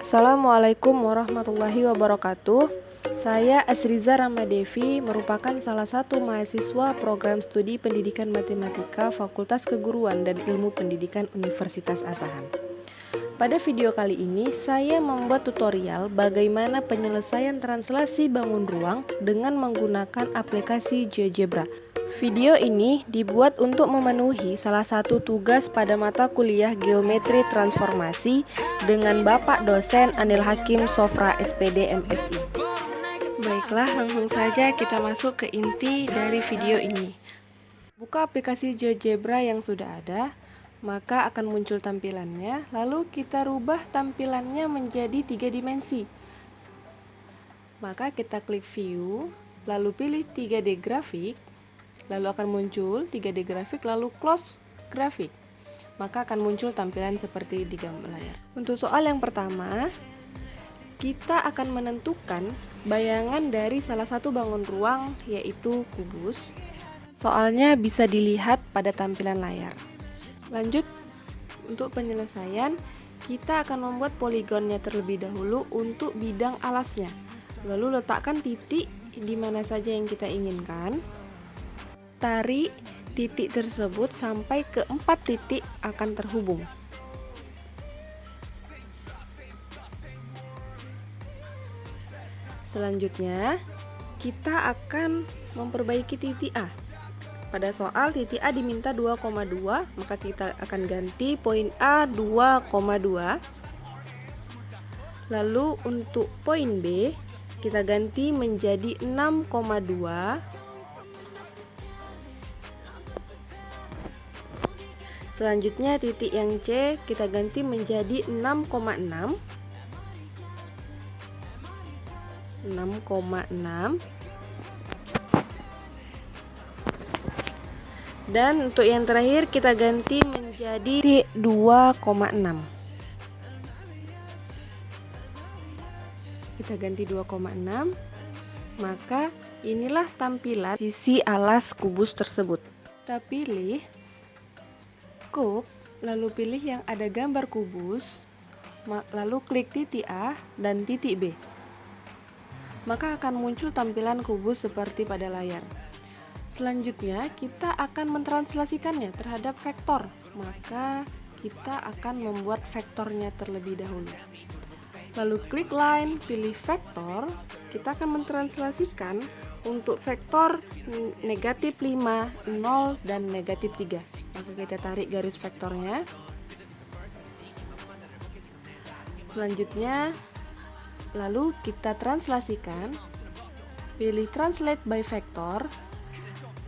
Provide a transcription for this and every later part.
Assalamualaikum warahmatullahi wabarakatuh. Saya Asriza Ramadevi, merupakan salah satu mahasiswa program studi pendidikan matematika Fakultas Keguruan dan Ilmu Pendidikan Universitas Asahan. Pada video kali ini, saya membuat tutorial bagaimana penyelesaian translasi bangun ruang dengan menggunakan aplikasi GeoGebra. Video ini dibuat untuk memenuhi salah satu tugas pada mata kuliah Geometri Transformasi dengan Bapak dosen Anil Hakim Sofra SPD MSI. Baiklah, langsung saja kita masuk ke inti dari video ini. Buka aplikasi GeoGebra yang sudah ada, maka akan muncul tampilannya. Lalu kita rubah tampilannya menjadi 3 dimensi. Maka kita klik view, lalu pilih 3D grafik. Lalu akan muncul 3D grafik, lalu close grafik. Maka akan muncul tampilan seperti di gambar layar. Untuk soal yang pertama, kita akan menentukan bayangan dari salah satu bangun ruang, yaitu kubus. Soalnya bisa dilihat pada tampilan layar. Lanjut, untuk penyelesaian, kita akan membuat poligonnya terlebih dahulu untuk bidang alasnya. Lalu letakkan titik di mana saja yang kita inginkan. Tarik titik tersebut sampai ke 4 titik akan terhubung. Selanjutnya, kita akan memperbaiki titik A. Pada soal titik A diminta 2,2, maka kita akan ganti poin A 2,2. Lalu untuk poin B, kita ganti menjadi 6,2. Selanjutnya titik yang C kita ganti menjadi 6,6. 6,6. Dan untuk yang terakhir kita ganti menjadi 2,6. Kita ganti 2,6. Maka inilah tampilan sisi alas kubus tersebut. Kita pilih kub, lalu pilih yang ada gambar kubus, lalu klik titik A dan titik B. Maka akan muncul tampilan kubus seperti pada layar. Selanjutnya kita akan mentranslasikannya terhadap vektor. Maka kita akan membuat vektornya terlebih dahulu. Lalu klik line, pilih vektor. Kita akan mentranslasikan untuk vektor negatif 5, 0, dan negatif 3. Maka kita tarik garis vektornya. Selanjutnya, lalu kita translasikan. Pilih translate by vector.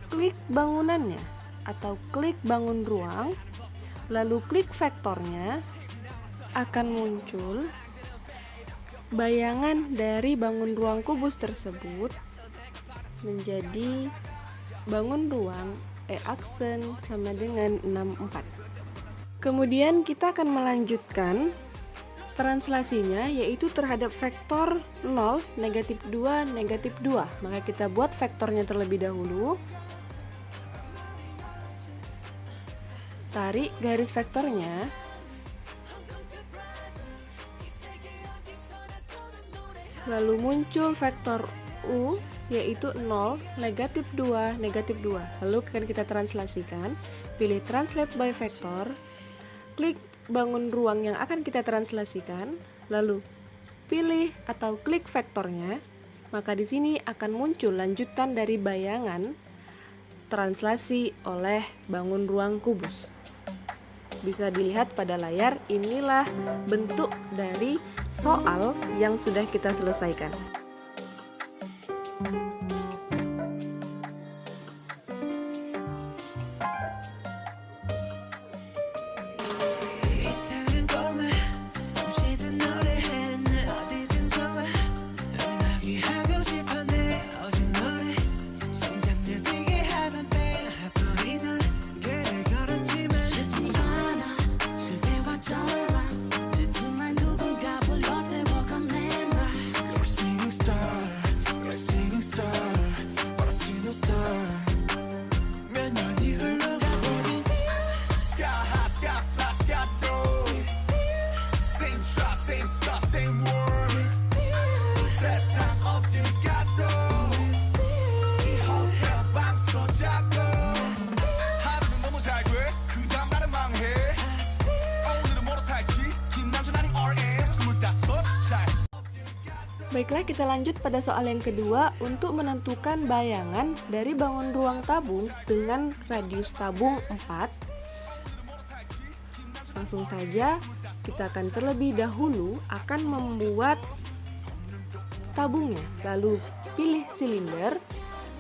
Klik bangunannya atau klik bangun ruang. Lalu klik vektornya. Akan muncul bayangan dari bangun ruang kubus tersebut menjadi bangun ruang aksen sama dengan 64. Kemudian kita akan melanjutkan translasinya, yaitu terhadap vektor 0, negatif 2, negatif 2. Maka kita buat vektornya terlebih dahulu. Tarik garis vektornya. Lalu muncul vektor U, yaitu 0, negatif 2, negatif 2. Lalu akan kita translasikan. Pilih translate by vector. Klik bangun ruang yang akan kita translasikan. Lalu pilih atau klik vektornya. Maka di sini akan muncul lanjutan dari bayangan translasi oleh bangun ruang kubus. Bisa dilihat pada layar, inilah bentuk dari soal yang sudah kita selesaikan. same Baiklah, kita lanjut pada soal yang kedua untuk menentukan bayangan dari bangun ruang tabung dengan radius tabung 4. Langsung saja, kita akan terlebih dahulu akan membuat tabungnya. Lalu pilih silinder,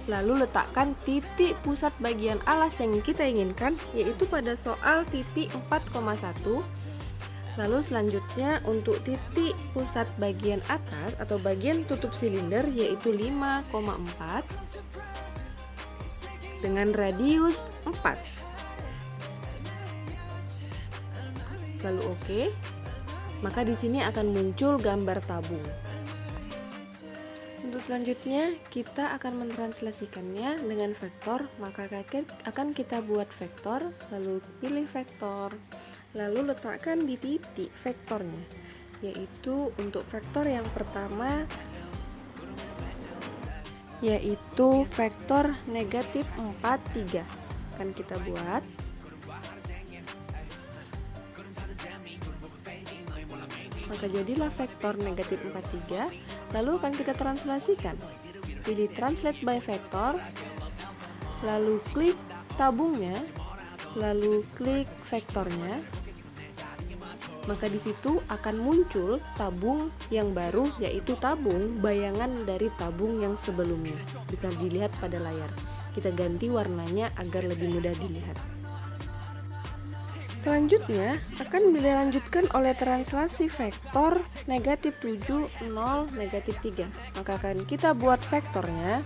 lalu letakkan titik pusat bagian alas yang kita inginkan, yaitu pada soal titik 4,1. Lalu selanjutnya untuk titik pusat bagian atas atau bagian tutup silinder yaitu 5,4 dengan radius 4. Lalu oke. Maka di sini akan muncul gambar tabung. Untuk selanjutnya kita akan mentranslasikannya dengan vektor, maka akan kita buat vektor, lalu pilih vektor. Lalu letakkan di titik vektornya, yaitu untuk vektor yang pertama yaitu vektor negatif 4, 3 akan kita buat. Maka jadilah vektor negatif 4, 3. Lalu akan kita translasikan. Pilih translate by vector, lalu klik tabungnya, lalu klik vektornya. Maka di situ akan muncul tabung yang baru, yaitu tabung bayangan dari tabung yang sebelumnya. Bisa dilihat pada layar. Kita ganti warnanya agar lebih mudah dilihat. Selanjutnya akan dilanjutkan oleh translasi vektor negatif 7, 0, negatif 3. Maka akan kita buat vektornya.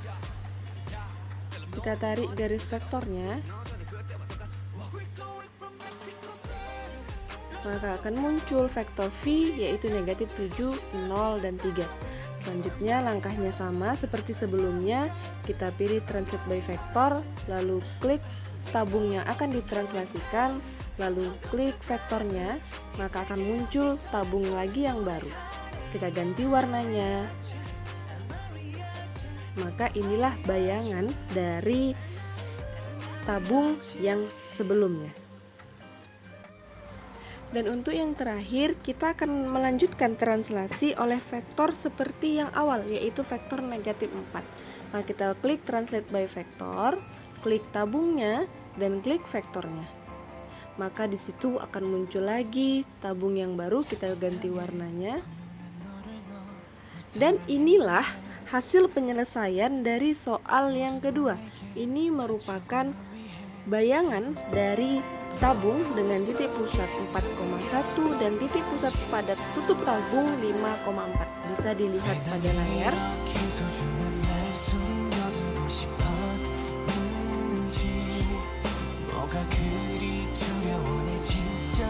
Kita tarik garis vektornya. Maka akan muncul vektor V yaitu negatif 7, 0, dan 3. Selanjutnya langkahnya sama seperti sebelumnya. Kita pilih translate by vector, lalu klik tabung yang akan ditranslasikan, lalu klik vektornya, maka akan muncul tabung lagi yang baru. Kita ganti warnanya. Maka inilah bayangan dari tabung yang sebelumnya. Dan untuk yang terakhir, kita akan melanjutkan translasi oleh vektor seperti yang awal, yaitu vektor negatif 4. Maka kita klik translate by vector, klik tabungnya, dan klik vektornya. Maka di situ akan muncul lagi tabung yang baru, kita ganti warnanya. Dan inilah hasil penyelesaian dari soal yang kedua. Ini merupakan bayangan dari tabung dengan titik pusat 4,1 dan titik pusat pada tutup tabung 5,4. Bisa dilihat pada layar. 뭐가 그리 두려워 내 진짜